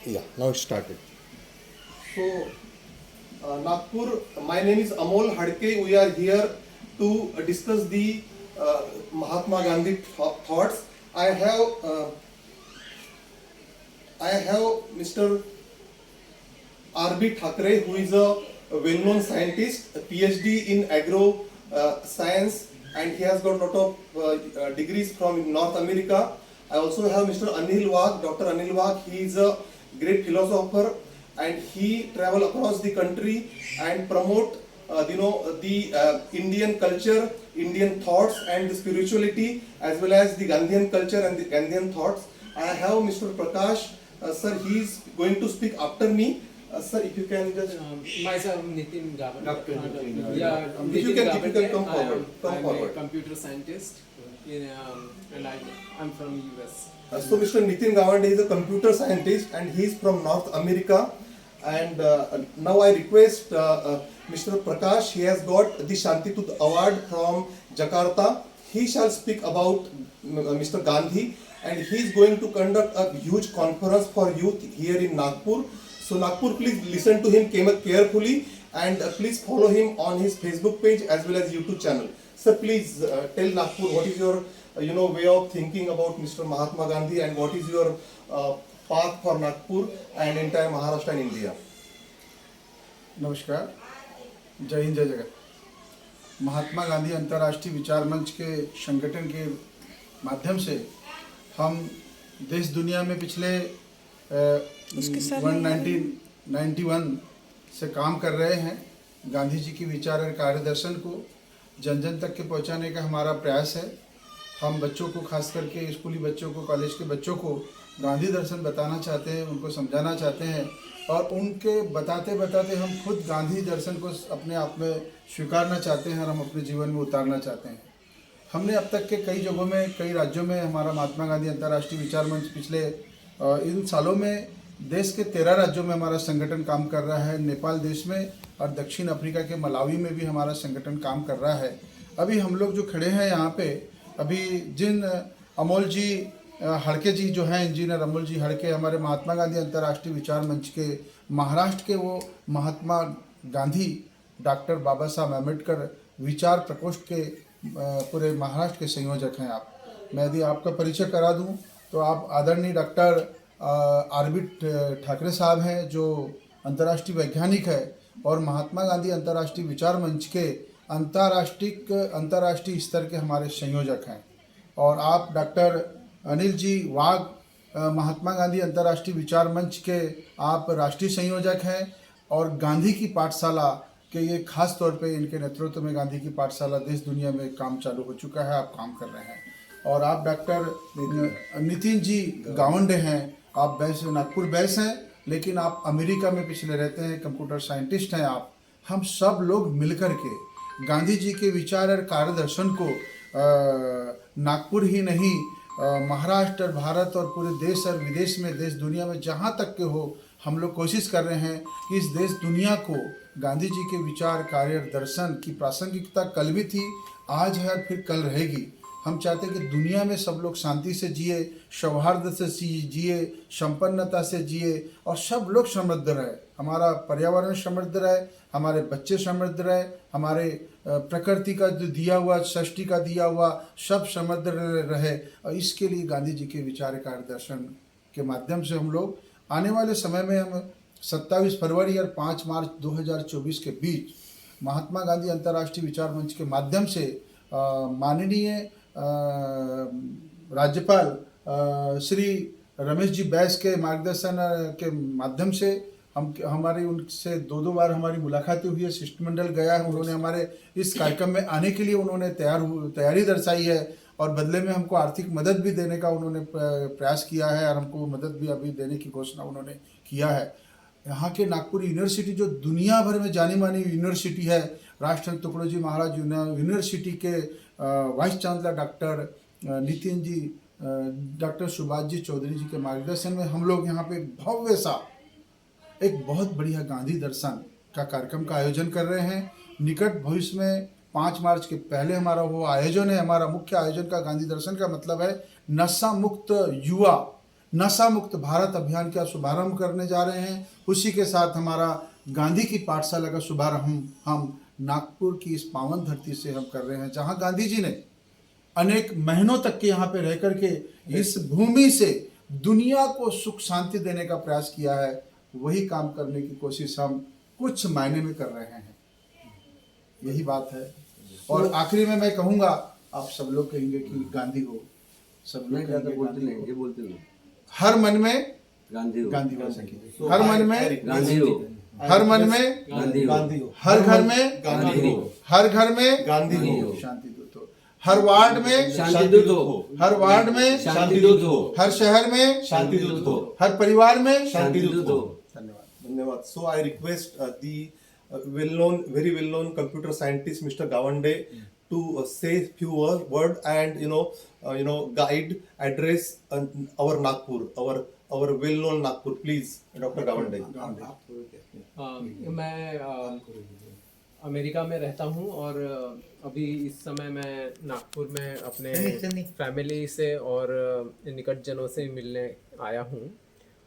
Yeah, now it started. So, Nagpur, my name is Amol Hadke. We are here to discuss the Mahatma Gandhi thoughts. I have Mr. R.B. Thakre, who is a well-known scientist, a PhD in agro science, and he has got a lot of degrees from North America. I also have Mr. Anil Wagh, Dr. Anil Wagh. He is a great philosopher, and he travel across the country and promote the Indian culture, Indian thoughts, and the spirituality, as well as the Gandhian culture and the Gandhian thoughts. I have Mr. Prakash, sir. He is going to speak after me. Sir, if you can just Myself, Nitin Gavande. Dr. Nitin Gavande. Yeah, If you can come forward. Come I'm forward. a computer scientist, and I'm from US. So Mr. Nitin Gavande is a computer scientist and he is from North America. And now I request Mr. Prakash. He has got the Shantitut Award from Jakarta. He shall speak about Mr. Gandhi, and he is going to conduct a huge conference for youth here in Nagpur. So Nagpur, please listen to him carefully, and please follow him on his Facebook page as well as YouTube channel. Sir, please tell Nagpur what is your way of thinking about Mr. Mahatma Gandhi, and what is your path for Nagpur and entire Maharashtra and India. नमस्कार, जय हिंद जय जगत। महात्मा गांधी अंतर्राष्ट्रीय विचार मंच के संगठन के माध्यम से हम देश दुनिया में पिछले 1991 से काम कर रहे हैं। गांधी जी की विचार और कार्य दर्शन को जन जन तक के पहुंचाने का हमारा प्रयास है। हम बच्चों को, खास करके स्कूली बच्चों को, कॉलेज के बच्चों को गांधी दर्शन बताना चाहते हैं, उनको समझाना चाहते हैं, और उनके बताते बताते हम खुद गांधी दर्शन को अपने आप में स्वीकारना चाहते हैं और हम अपने जीवन में उतारना चाहते हैं। हमने अब तक के कई जगहों में, कई राज्यों में हमारा महात्मा गांधी अंतर्राष्ट्रीय विचार मंच पिछले इन सालों में देश के 13 राज्यों में हमारा संगठन काम कर रहा है। नेपाल देश में और दक्षिण अफ्रीका के मलावी में भी हमारा संगठन काम कर रहा है। अभी हम लोग जो खड़े हैं यहाँ पे, अभी जिन अमोल जी हड़के जी जो हैं, इंजीनियर अमोल जी हड़के, हमारे महात्मा गांधी अंतर्राष्ट्रीय विचार मंच के महाराष्ट्र के वो महात्मा गांधी डॉक्टर बाबा साहब अम्बेडकर विचार प्रकोष्ठ के पूरे महाराष्ट्र के संयोजक हैं। मैं यदि आपका परिचय करा दूं तो आप आदरणीय डॉक्टर R.B. ठाकरे साहब हैं, जो अंतर्राष्ट्रीय वैज्ञानिक है और महात्मा गांधी अंतर्राष्ट्रीय विचार मंच के अंतर्राष्ट्रीय स्तर के हमारे संयोजक हैं। और आप डॉक्टर अनिल जी वाघ, महात्मा गांधी अंतर्राष्ट्रीय विचार मंच के आप राष्ट्रीय संयोजक हैं, और गांधी की पाठशाला के ये खास तौर पे इनके नेतृत्व में गांधी की पाठशाला देश दुनिया में काम चालू हो चुका है, आप काम कर रहे हैं। और आप डॉक्टर नितिन जी गावंडे हैं, आप नागपुर बैस हैं, लेकिन आप अमेरिका में पिछले रहते हैं, कंप्यूटर साइंटिस्ट हैं आप। हम सब लोग मिलकर के गांधी जी के विचार और कार्य दर्शन को नागपुर ही नहीं, महाराष्ट्र, भारत और पूरे देश और विदेश में, देश दुनिया में जहाँ तक के हो, हम लोग कोशिश कर रहे हैं कि इस देश दुनिया को गांधी जी के विचार, कार्य और दर्शन की प्रासंगिकता कल भी थी, आज है और फिर कल रहेगी। हम चाहते हैं कि दुनिया में सब लोग शांति से जिए, सौहार्द से जिए, संपन्नता से जिए, और सब लोग समृद्ध रहे, हमारा पर्यावरण समृद्ध रहे, हमारे बच्चे समृद्ध रहे, हमारे प्रकृति का जो दिया हुआ, सृष्टि का दिया हुआ सब समृद्ध रहे। और इसके लिए गांधी जी के विचार कार्य दर्शन के माध्यम से हम लोग आने वाले समय में, हम 27 फरवरी और 5 मार्च 2024 के बीच महात्मा गांधी अंतर्राष्ट्रीय विचार मंच के माध्यम से माननीय राज्यपाल श्री रमेश जी बैस के मार्गदर्शन के माध्यम से हमारी उनसे दो बार हमारी मुलाकातें हुई है। शिष्टमंडल गया है, उन्होंने हमारे इस कार्यक्रम में आने के लिए उन्होंने तैयारी दर्शाई है, और बदले में हमको आर्थिक मदद भी देने का उन्होंने प्रयास किया है, और हमको मदद भी अभी देने की घोषणा उन्होंने किया है। यहाँ के नागपुर यूनिवर्सिटी जो दुनिया भर में जानी मानी यूनिवर्सिटी है, राष्ट्रसंत तुकडोजी महाराज यूनिवर्सिटी के vice chancellor doctor Nitin ji, doctor Subhash ji Chaudhary जी के मार्गदर्शन में हम लोग यहाँ पे भव्य सा एक बहुत बढ़िया गांधी दर्शन का कार्यक्रम का आयोजन कर रहे हैं। निकट भविष्य में 5 मार्च के पहले हमारा वो आयोजन है। हमारा मुख्य आयोजन का गांधी दर्शन का मतलब है नशा मुक्त युवा नशा मुक्त भारत अभियान का शुभारंभ करने जा रहे हैं। उसी के साथ हमारा गांधी की पाठशाला का शुभारंभ हम नागपुर की इस पावन धरती से हम कर रहे हैं, जहां गांधी जी ने अनेक महीनों तक के यहाँ पे रह करके इस भूमि से दुनिया को सुख शांति देने का प्रयास किया है। वही काम करने की कोशिश हम कुछ मायने में कर रहे हैं, यही बात है। और आखिरी में मैं कहूँगा, आप सब लोग कहेंगे कि गांधी हो, सब लोग कहेंगे गांधी हो। हर मन में गांधी हो सके, हर मन में गांधी हो, हर मन में गांधी हो, हर घर में गांधी हो, हर घर में गांधी हो, शांति दूत हो, हर वार्ड में शांति दूत हो, हर वार्ड में शांति दूत हो, हर शहर में शांति दूत हो, हर परिवार में शांति दूत हो। धन्यवाद। धन्यवाद. So I request very well-known computer scientist Mr. Gawande to say few word and guide address our Nagpur, our well-known Nagpur. Please, Dr. Gawande. मैं अमेरिका में रहता हूँ और अभी इस समय मैं नागपुर में अपने फैमिली से और निकट जनों से मिलने आया हूँ।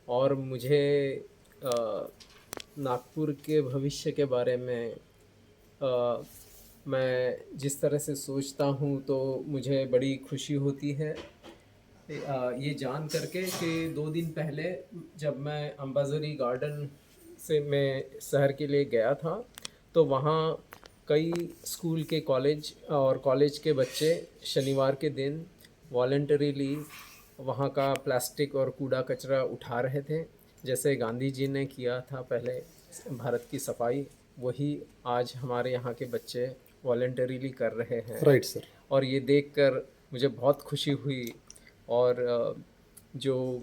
और मुझे नागपुर के भविष्य के बारे में मैं जिस तरह से सोचता हूँ तो मुझे बड़ी खुशी होती है ये जान करके कि 2 दिन पहले जब मैं अंबाझरी गार्डन से मैं शहर के लिए गया था तो वहाँ कई स्कूल के कॉलेज के बच्चे शनिवार के दिन वॉलंटरीली वहाँ का प्लास्टिक और कूड़ा कचरा उठा रहे थे, जैसे गांधी जी ने किया था पहले भारत की सफाई, वही आज हमारे यहाँ के बच्चे वॉलंटरीली कर रहे हैं। Right, sir. और ये देखकर मुझे बहुत खुशी हुई। और जो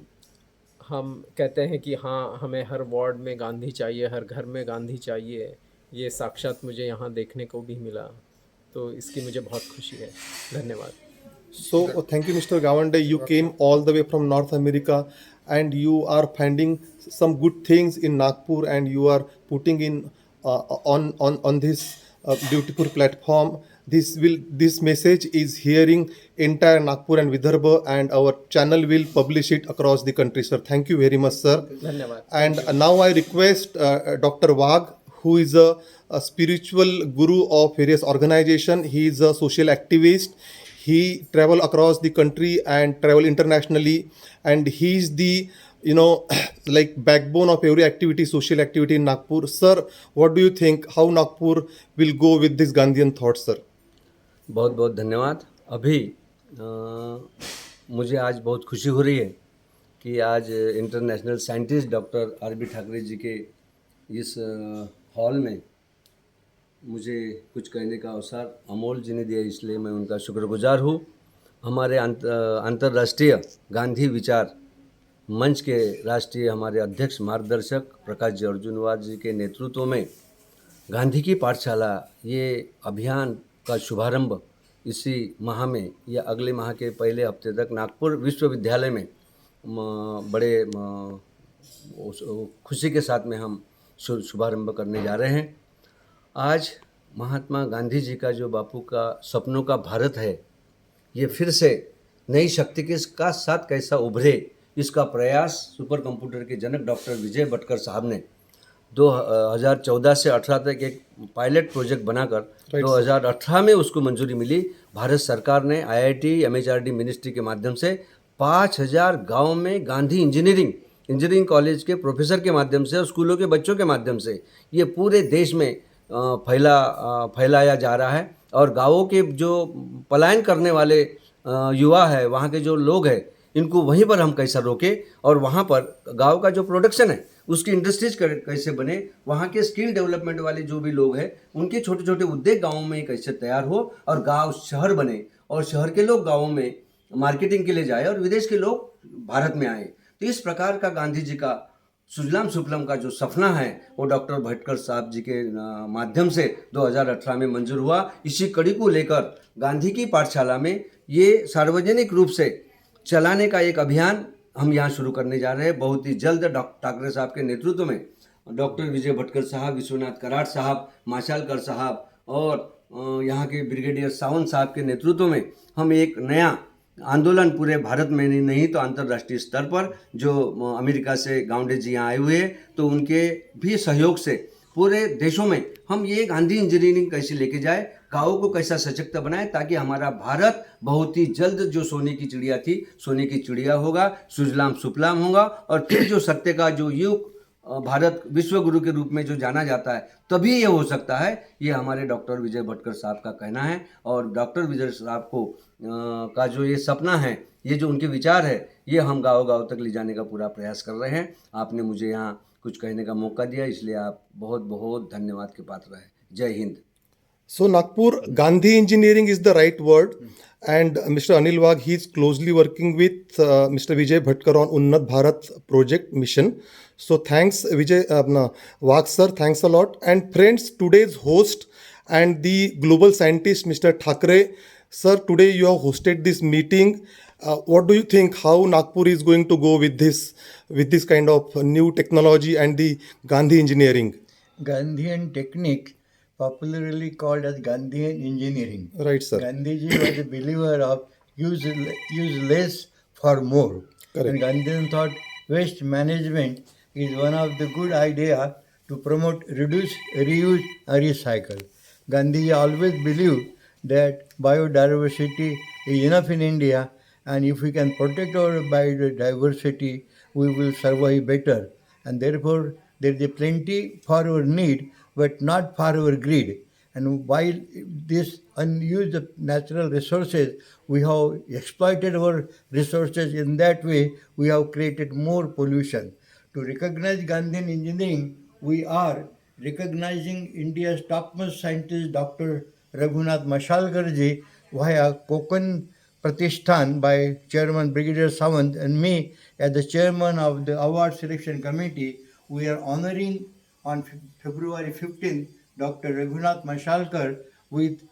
हम कहते हैं कि हाँ हमें हर वार्ड में गांधी चाहिए, हर घर में गांधी चाहिए, ये साक्षात मुझे यहाँ देखने को भी मिला, तो इसकी मुझे बहुत खुशी है। धन्यवाद। So thank you, Mr. Gawande. You came all the way from North America and you are finding some good things in Nagpur and you are putting in on this beautiful platform. This message is hearing entire Nagpur and Vidarbha, and our channel will publish it across the country, sir. Thank you very much, sir. धन्यवाद। And now I request Dr. Wagh, who is a spiritual guru of various organization. He is a social activist. He travel across the country and travel internationally, and he is the like backbone of every activity, social activity in Nagpur. Sir, what do you think? How Nagpur will go with this Gandhian thoughts, sir? बहुत बहुत धन्यवाद। अभी मुझे आज बहुत खुशी हो रही है कि आज international scientist doctor R B. Thackeray ji के इस हॉल में मुझे कुछ कहने का अवसर अमोल जी ने दिया, इसलिए मैं उनका शुक्रगुजार हूँ। हमारे अंतर्राष्ट्रीय गांधी विचार मंच के राष्ट्रीय हमारे अध्यक्ष मार्गदर्शक प्रकाश जी अर्जुनवार जी के नेतृत्व में गांधी की पाठशाला ये अभियान का शुभारंभ इसी माह में या अगले माह के पहले हफ्ते तक नागपुर विश्वविद्यालय में बड़े खुशी के साथ में हम शुभारंभ करने जा रहे हैं। आज महात्मा गांधी जी का जो बापू का सपनों का भारत है, ये फिर से नई शक्ति के साथ कैसा उभरे, इसका प्रयास सुपर कंप्यूटर के जनक डॉक्टर विजय भटकर साहब ने 2014 से 18 तक एक पायलट प्रोजेक्ट बनाकर 2018 में उसको मंजूरी मिली। भारत सरकार ने IIT MHRD मिनिस्ट्री के माध्यम से 5000 गाँव में गांधी इंजीनियरिंग कॉलेज के प्रोफेसर के माध्यम से और स्कूलों के बच्चों के माध्यम से ये पूरे देश में फैलाया जा रहा है। और गाँवों के जो पलायन करने वाले युवा है, वहाँ के जो लोग हैं, इनको वहीं पर हम कैसा रोकें और वहाँ पर गांव का जो प्रोडक्शन है उसकी इंडस्ट्रीज कैसे बने, वहाँ के स्किल डेवलपमेंट वाले जो भी लोग हैं उनके छोटे छोटे उद्योग गाँव में कैसे तैयार हो और गांव शहर बने और शहर के लोग गाँवों में मार्केटिंग के लिए जाए और विदेश के लोग भारत में आए। तो इस प्रकार का गांधी जी का सुजलाम सुफलाम का जो सपना है वो डॉक्टर भटकर साहब जी के माध्यम से 2018 में मंजूर हुआ। इसी कड़ी को लेकर गांधी की पाठशाला में ये सार्वजनिक रूप से चलाने का एक अभियान हम यहाँ शुरू करने जा रहे हैं। बहुत ही जल्द डॉक्टर ठाकरे साहब के नेतृत्व में डॉक्टर विजय भटकर साहब, विश्वनाथ कराड़ साहब, माशालकर साहब और यहाँ के ब्रिगेडियर सावंत साहब के नेतृत्व में हम एक नया आंदोलन पूरे भारत में नहीं तो अंतर्राष्ट्रीय स्तर पर जो अमेरिका से गाउंडे जी यहाँ आए हुए हैं, तो उनके भी सहयोग से पूरे देशों में हम ये गांधी इंजीनियरिंग कैसे लेके जाए, गाँव को कैसा सशक्त बनाए, ताकि हमारा भारत बहुत ही जल्द जो सोने की चिड़िया थी सोने की चिड़िया होगा, सुजलाम सुफलाम होगा, और फिर जो सत्य का जो युग भारत विश्व गुरु के रूप में जो जाना जाता है, तभी ये हो सकता है। ये हमारे डॉक्टर विजय भटकर साहब का कहना है, और डॉक्टर विजय साहब को का जो ये सपना है, ये जो उनके विचार है, ये हम गाँव गाँव तक ले जाने का पूरा प्रयास कर रहे हैं। आपने मुझे यहाँ कुछ कहने का मौका दिया, इसलिए आप बहुत बहुत धन्यवाद के पात्र हैं। जय Hind. So Nagpur, Gandhi engineering is the right word, and Mr. Anil Wagh, he is closely working with Mr. Vijay Bhatkar on Unnat Bharat project mission. So thanks Vijay Wagh sir, thanks a lot. And friends, today's host and the global scientist Mr. Thakre sir, today you have hosted this meeting. What do you think? How Nagpur is going to go with this kind of new technology and the Gandhi engineering? Gandhian technique, popularly called as Gandhian engineering. Right, sir. Gandhiji was a believer of use less for more. Correct. And Gandhian thought waste management is one of the good idea to promote reduce, reuse, and recycle. Gandhiji always believed that biodiversity is enough in India, and if we can protect our biodiversity, we will survive better. And therefore, there is plenty for our need, but not for our greed. And while this unused natural resources, we have exploited our resources in that way, we have created more pollution. To recognize Gandhian engineering, we are recognizing India's topmost scientist, Dr. Raghunath Mashalkar ji, via Kokon Pratishthan by Chairman Brigadier Sawant and me as the chairman of the award selection committee. We are honoring on February 15th Dr. Raghunath Mashalkar with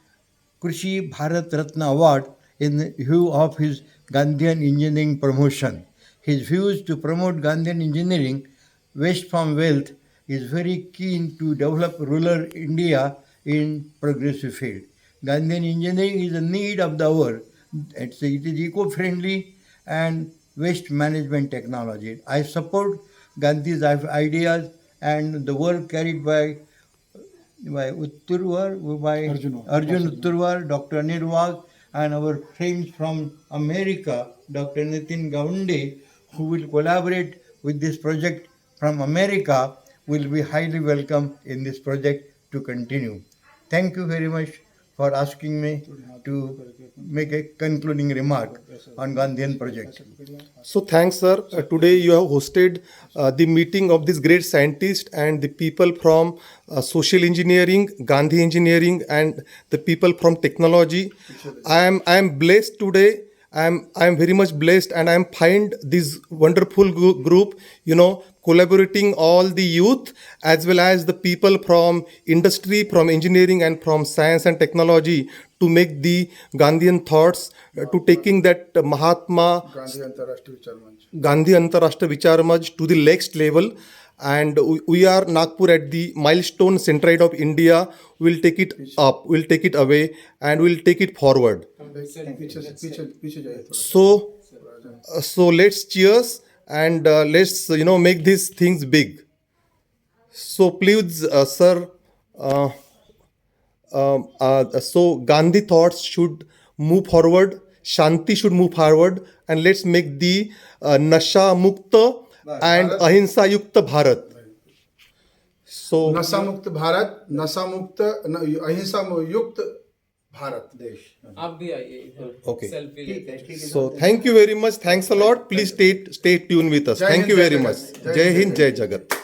Krishi Bharat Ratna Award in view of his Gandhian engineering promotion. His views to promote Gandhian engineering, waste from wealth, is very keen to develop rural India in progressive field. Gandhian engineering is a need of the hour. It is eco-friendly and waste management technology. I support Gandhi's ideas and the work carried by Arjun Utturwar, Dr. Anil Wagh, and our friends from America, Dr. Nitin Gaunde, who will collaborate with this project from America, will be highly welcome in this project to continue. Thank you very much for asking me to make a concluding remark on Gandhian project. So thanks, sir. Today you have hosted the meeting of this great scientist and the people from social engineering, Gandhi engineering, and the people from technology. I am blessed today. I am very much blessed, and I am find this wonderful group, collaborating all the youth as well as the people from industry, from engineering, and from science and technology to make the Gandhian thoughts, to taking that Mahatma Gandhi Antarashtra Vichar Manch to the next level. And we are Nagpur at the milestone centroid of India. We'll take it up, we'll take it away, and we'll take it forward. So let's cheers and let's make these things big. So please, sir. So Gandhi thoughts should move forward. Shanti should move forward, and let's make the Nasha Mukta and Ahimsa Yukta Bharat. So नशा मुक्त भारत, नशा मुक्त अहिंसा युक्त भारत देश. आप भी आइए इधर, Okay. सेल्फी लेते हैं. So thank you very much. Thanks a lot. Please stay tuned with us. Thank you very much. Jai Hind, Jai Jagat.